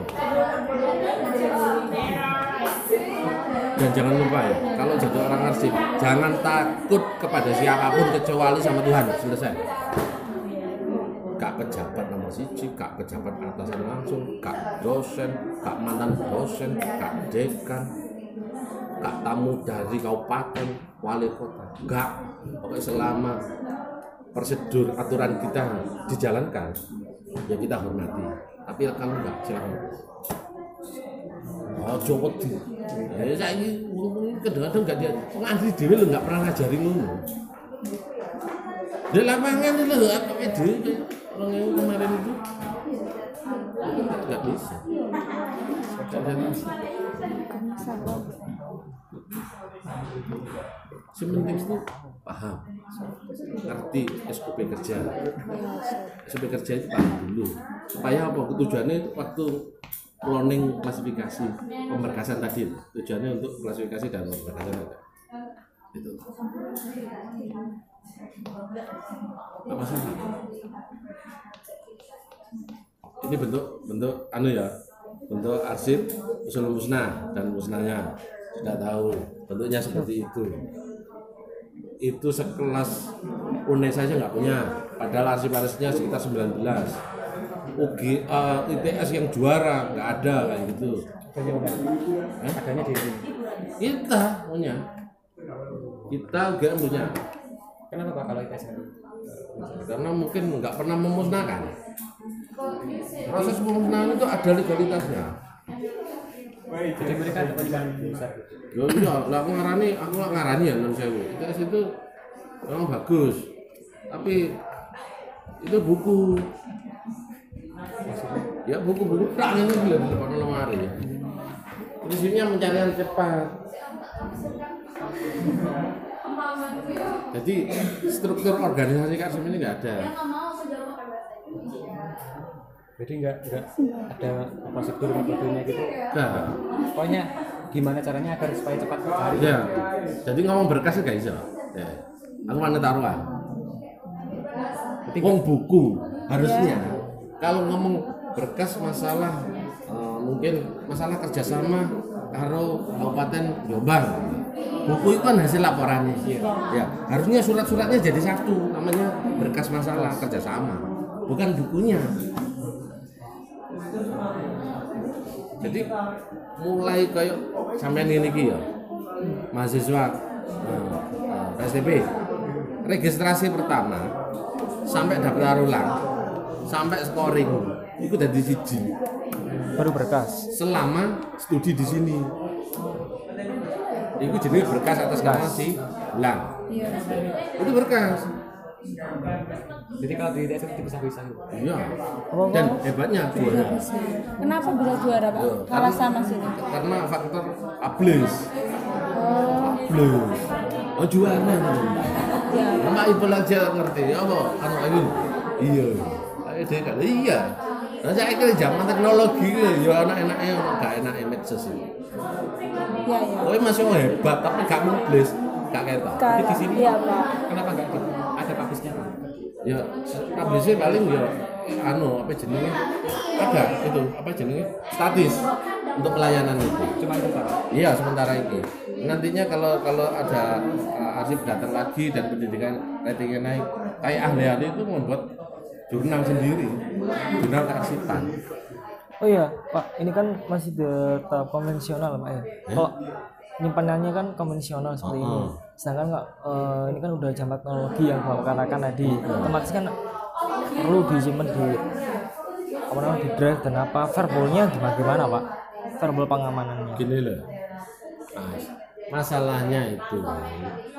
Dan jangan lupa ya, kalau jadi orang arsip, jangan takut kepada siapapun kecuali sama Tuhan. Selesai. Kak pejabat nomor 1, kak pejabat atasan langsung, kak dosen, kak mantan dosen, kak dekan, kak tamu dari kabupaten, wali kota. Enggak, pokoknya selama prosedur aturan kita dijalankan, ya kita hormati. Tapi kalau enggak, silakan. Oh, cowok di. Ya saya ini kadang-kadang enggak dia pengasih dewi lo enggak pernah ngajarin ngono. Di lapangan itu lo apa itu orang yang kemarin itu enggak bisa. Sementing itu paham, ngerti SOP kerja. SOP kerja itu paham dulu. Supaya apa? Tujuannya itu waktu cloning klasifikasi pemberkasan tadi, tujuannya untuk klasifikasi dan pemberkasan ada. Itu. Apa sih? Ini bentuk anu ya, bentuk arsip usul musnah dan musnahnya sudah tahu bentuknya seperti itu. Itu sekelas UNES saja nggak punya, padahal arsip-arsipnya sekitar 19. ITS yang juara nggak ada kayak gitu. Adanya di sini. Kita punya punya. Kenapa Pak kalau ITS? Karena mungkin nggak pernah memusnahkan. Proses pemusnahan itu ada legalitasnya. Jadi mereka ada penyimpanan besar. Yo iya, lah aku ngarani ya 6.000. ITS itu memang bagus. Tapi itu buku. Ya buku-buku tak ini belum di depan lemari. Prinsipnya mencari yang cepat. Jadi struktur organisasi Karsip ini nggak ada. Jadi nggak ada prosedurnya gitu. Nggak. Pokoknya gimana caranya agar supaya cepat cari. Ya. Jadi ngomong berkas nggak bisa. Ya. Aku mana taruhan. Wong buku harusnya kalau ngomong berkas masalah mungkin masalah kerjasama karo Kabupaten Jombang. Buku itu kan hasil laporannya. Ya, harusnya surat-suratnya jadi satu, namanya berkas masalah kerjasama, bukan bukunya. Jadi mulai kayak sampean ini ya, mahasiswa PSDB, registrasi pertama sampai daftar ulang, sampai scoring, itu dari siji. Baru berkas. Selama studi di sini. Itu jenis berkas atas nama si Lang. Iya. Itu berkas. Jadi kalau di ITS itu bisa-bisa gitu. Iya. Dan hebatnya juara. Kenapa bisa juara Pak? Kalah sama sini. Karena faktor ablis. Ablis. Oh juara. Ya. Nama ibu aja ngerti. Apa? Anak Ayu. Iya. Ayo dia kan. Iya. Nah saya kira zaman teknologi ya enak-enaknya, gak enaknya medsos ini. Iya, iya. Oh masih hebat tapi gak mublis, gak ketok. Tapi di sini Iya, Pak. kenapa nggak ada publisnya Pak? Ya publisnya paling ya apa jenenge ada itu apa jenenge statis untuk pelayanan itu. Cuma itu Pak. Iya sementara ini. Nantinya kalau ada arsip datang lagi dan pendidikan ratingnya naik, kayak ahli-ahli itu membuat jurnal sendiri, jurnal kearsipan. Oh iya, Pak, ini kan masih di tahap konvensional, Pak ya. Kalau penyimpanannya kan konvensional seperti ini. Sedangkan ini kan udah zaman teknologi yang Bapak katakan tadi. Otomatis kan perlu disimpan di apa namanya di drive dan apa verbalnya gimana, Pak? Verbal pengamanannya. Gini loh, Mas, masalahnya itu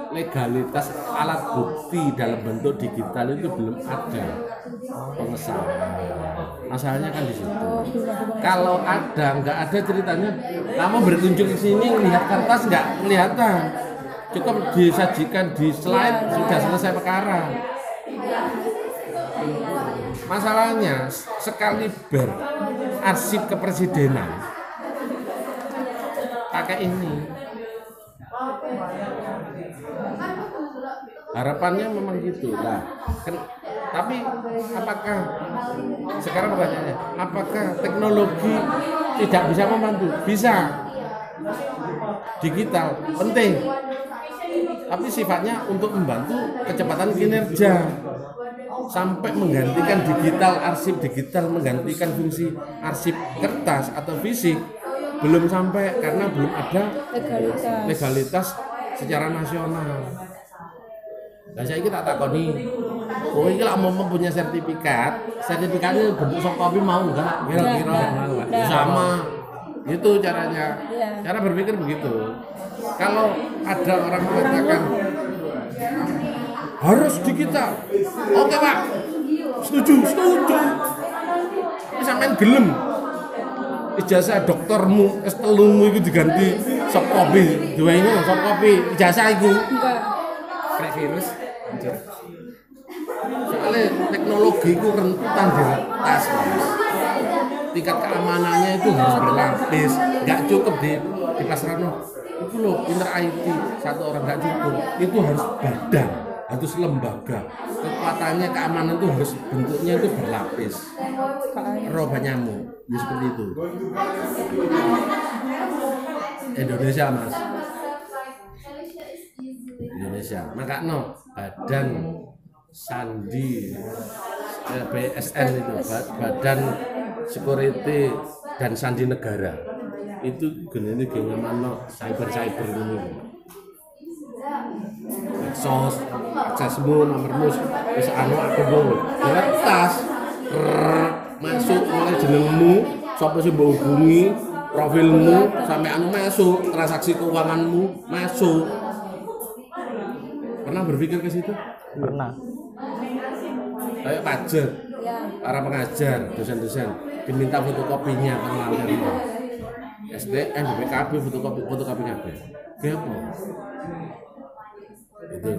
legalitas alat bukti dalam bentuk digital itu belum ada pengesahan. Masalahnya kan di situ. Kalau ada, nggak ada ceritanya. Kamu berkunjung ke sini melihat kertas nggak kelihatan. Cukup disajikan di slide sudah selesai perkara. Masalahnya sekali arsip kepresidenan pakai ini. Harapannya memang gitu lah. Tapi apakah sekarang pertanyaannya, apakah teknologi tidak bisa membantu? Bisa. Digital penting. Tapi sifatnya untuk membantu kecepatan kinerja. Sampai menggantikan arsip digital menggantikan fungsi arsip kertas atau fisik belum sampai karena belum ada legalitas secara nasional. Nah saya kita takoni, oh ini lah mau mempunyai sertifikatnya bentuk soft copy mau enggak? Kira-kira sama, itu caranya, cara berpikir begitu. Kalau ada orang mengatakan harus digital, oke Pak, setuju. Ini sampean gelem. Ijazah doktermu, S3mu itu diganti soft copy, dua ini soft copy, ijazah itu. Kayak virus. Soalnya teknologi itu rentan diretas, Mas. Tingkat keamanannya itu harus berlapis, nggak cukup di pasaran. Itu loh, pinter IT satu orang nggak cukup, itu harus badan, harus lembaga. Kekuatannya keamanan itu harus bentuknya itu berlapis. Roba nyamuk, ya seperti itu. Indonesia, Mas. Indonesia. Maka badan sandi BSN itu badan security dan sandi negara itu gini gimana cyber ini medsos aksesmu nomormu bisa aku tas masuk mulai jenengmu sampai sih hubungi profilmu sampai masuk transaksi keuanganmu masuk. Pernah berpikir ke situ? Pernah. Kayak pajak, para pengajar, dosen-dosen diminta fotokopinya pengeluaran SDM, BPKB, fotokopi kabeh. Kayak apa? Itu.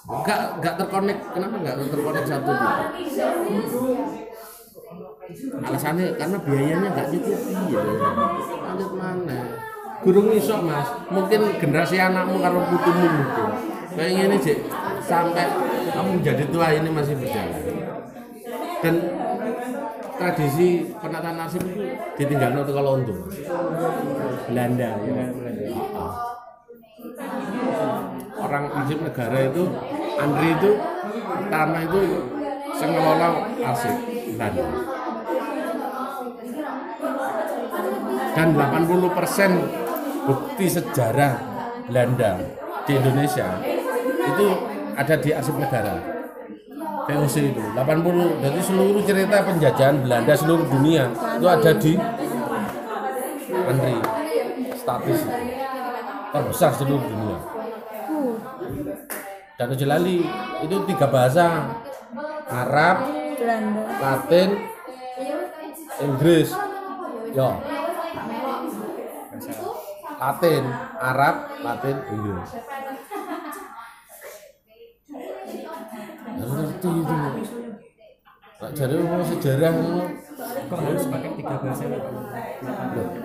Enggak terkonek. Kenapa enggak terkonek satu gitu? Alasannya karena biayanya enggak cukup. Iya. Lanjut mana? Gurung iso Mas, mungkin generasi anakmu karo putumu gitu. Kayak gini sih, sampai kamu jadi tua ini masih berjalan. Dan tradisi penataan arsip itu ditinggalkan oleh Londo. Belanda, ya kan? Orang arsip negara itu, Andri itu pertama itu ngelola arsip Belanda. Dan 80% bukti sejarah Belanda di Indonesia itu ada di arsip negara VOC itu 80, jadi seluruh cerita penjajahan Belanda seluruh dunia itu ada di Andri. statis itu. Terbesar seluruh dunia. Dan Uji Lali itu 3 bahasa, Arab, Belanda. Latin, Inggris. Yo. Latin, Arab, Latin, Inggris. Ngerti itu. Nak jadi mau sejarah Kok harus pakai 3 bahasa?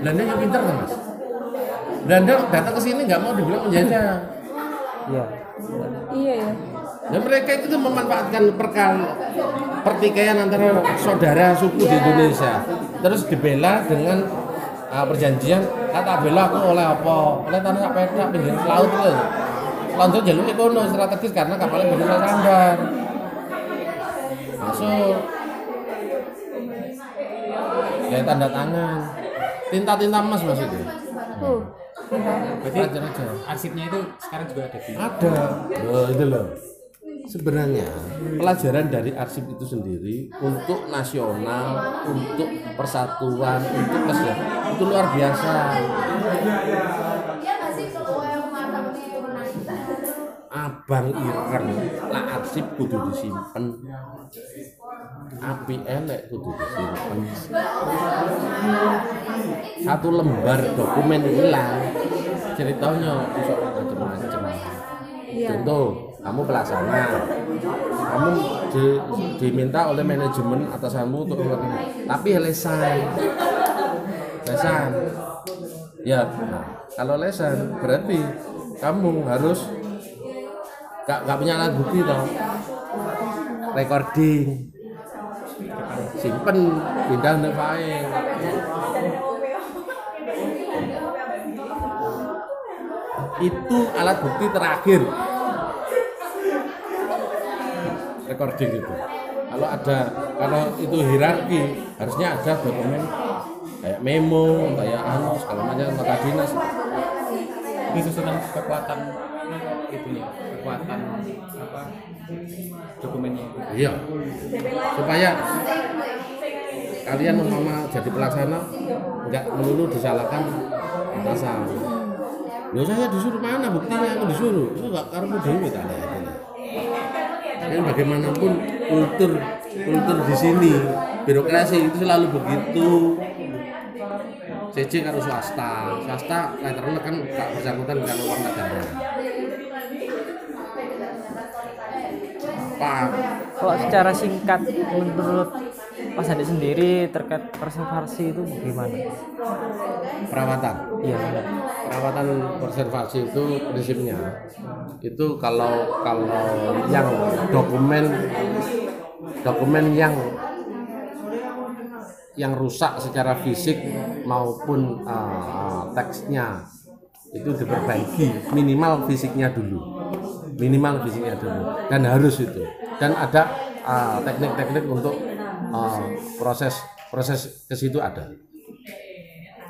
Belanda yang pintar kan Mas? Belanda datang ke sini nggak mau dibilang penjajah. Iya. Iya ya. Dan mereka itu memanfaatkan pertikaian antara saudara suku di Indonesia. Terus dibela dengan perjanjian kata bela aku oleh apa? Oleh tanah sak petak pinggir laut loh. Laut jalur ekonomi strategis karena kapalnya bener sandar. Masuk. Kayak tanda tangan. Tinta-tinta emas maksudnya. Berarti Raja-raja. arsipnya itu sekarang juga ada di Ada. Loh, itu loh. Sebenarnya pelajaran dari arsip itu sendiri untuk nasional, untuk persatuan, untuk kesejahteraan itu luar biasa. Abang ireng lah arsip kudu disimpen. Api elek kudu disimpen. Satu lembar dokumen hilang, ceritanya bisa macam-macam. Contoh, kamu pelaksana, kamu diminta oleh manajemen atasanmu untuk tapi lesan, ya. Nah, kalau lesan berarti kamu harus gak punya alat bukti toh, recording, simpen, pindah ke file. Itu alat bukti terakhir. Recording itu. Kalau itu hierarki, harusnya ada dokumen kayak memo, kayak segala macam nota dinas. ini susunan kekuatan itunya, kekuatan apa dokumennya. Iya. Supaya kalian umpama jadi pelaksana nggak melulu disalahkan atasan. Loh saya disuruh mana buktinya aku disuruh. Itu nggak karena dewi tak ada. Dan bagaimanapun kultur di sini birokrasi itu selalu begitu. CC karo swasta letternya kan gak bersangkutan dengan uang negara. Pak, Kalau secara singkat menurut Mas Andi sendiri terkait preservasi itu bagaimana? perawatan. Iya benar. Perawatan konservasi itu prinsipnya itu kalau yang dokumen yang rusak secara fisik maupun teksnya itu diperbaiki minimal fisiknya dulu dan harus itu dan ada teknik-teknik untuk proses ke situ ada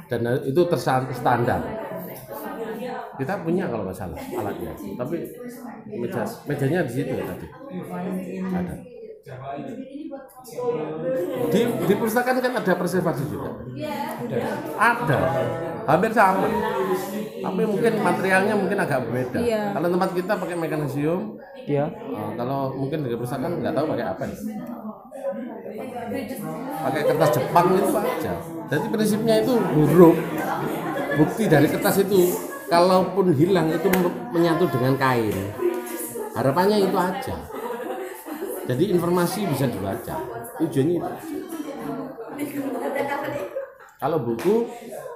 dan itu terstandar. Kita punya kalau nggak salah alatnya, tapi mejanya di situ tadi ada. Di perpustakaan kan ada preservasi juga. Ada. Hampir sama. Tapi mungkin materialnya mungkin agak berbeda. Iya. Kalau tempat kita pakai magnesium, Iya. kalau mungkin di perpustakaan nggak tahu pakai apa ya. Pakai kertas Jepang itu aja. Jadi prinsipnya itu huruf. Bukti dari kertas itu, kalaupun hilang itu menyatu dengan kain. Harapannya itu aja. Jadi informasi bisa dibaca. Tujuannya itu. Kalau buku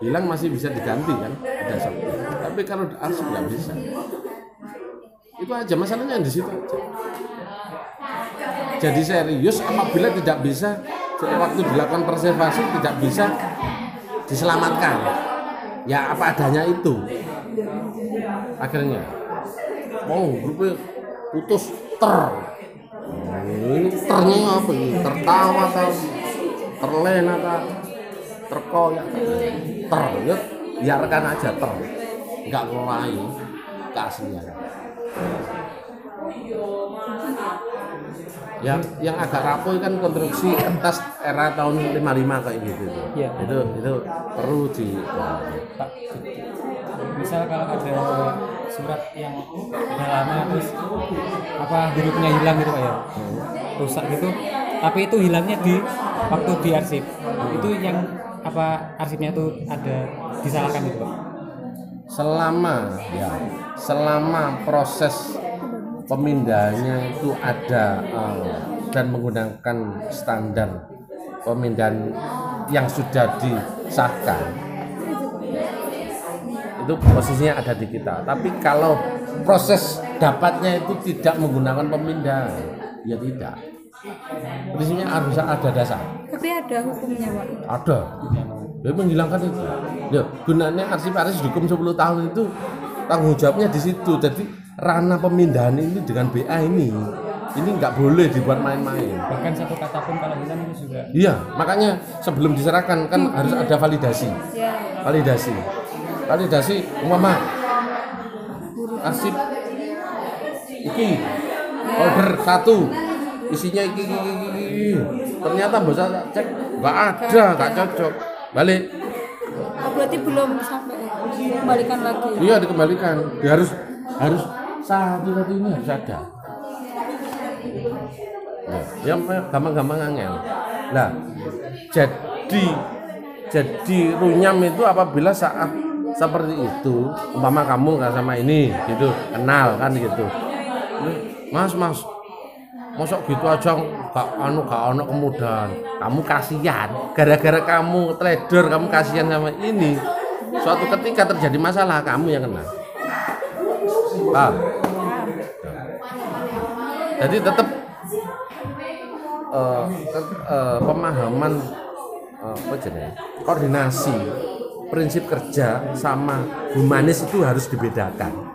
hilang masih bisa diganti kan, ada sabtu. Tapi kalau arsip nggak bisa. Itu aja masalahnya di situ aja. Jadi serius apabila tidak bisa waktu dilakukan preservasi tidak bisa diselamatkan. Ya apa adanya itu. Akhirnya, grupnya putus ini ternya apa ini? Tertawa atau terlena atau terkoyak? Ya biarkan aja nggak mulai keaslian. Yang agak rapuh kan konstruksi kertas era tahun 55 kayak gitu. Iya. Itu perlu di misal kalau ada surat yang udah lama terus apa hurufnya hilang gitu Pak ya, rusak gitu, tapi itu hilangnya di waktu di arsip, itu yang apa arsipnya itu ada disalahkan gitu Pak? Selama proses pemindahannya itu ada dan menggunakan standar pemindahan yang sudah disahkan, itu posisinya ada di kita. Tapi kalau proses dapatnya itu tidak menggunakan pemindahan, ya tidak. Prinsipnya harus ada dasar. Tapi ada hukumnya, Pak. Ada. Dia menghilangkan itu. Ya, gunanya arsip-arsip hukum 10 tahun itu tanggung jawabnya di situ. Jadi ranah pemindahan ini dengan BA ini nggak boleh dibuat main-main. Bahkan satu kata pun kalau hilang itu juga. Iya, makanya sebelum diserahkan kan harus ada validasi. Validasi umpama arsip iki order 1 isinya iki. Ternyata bisa cek nggak ada, nggak cocok. Balik. Berarti belum sampai dikembalikan lagi. Iya, dikembalikan. Dia harus satu ini harus ada. Ya, gampang-gampang angel. Nah, jadi runyam itu apabila saat seperti itu, umpama kamu nggak sama ini, gitu, kenal kan gitu. Mas, mosok gitu aja gak ono kemudahan. Kamu kasihan, gara-gara kamu trader, kamu kasihan sama ini. Suatu ketika terjadi masalah, kamu yang kena. Paham? Jadi tetap pemahaman koordinasi prinsip kerja sama humanis itu harus dibedakan.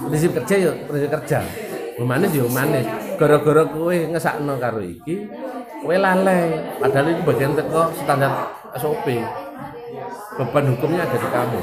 Prinsip kerja ya prinsip kerja, humanis ya humanis. Gara-gara kowe ngesakno karo iki, kowe lalai. Padahal itu bagian teko standar SOP. Beban hukumnya ada di kamu.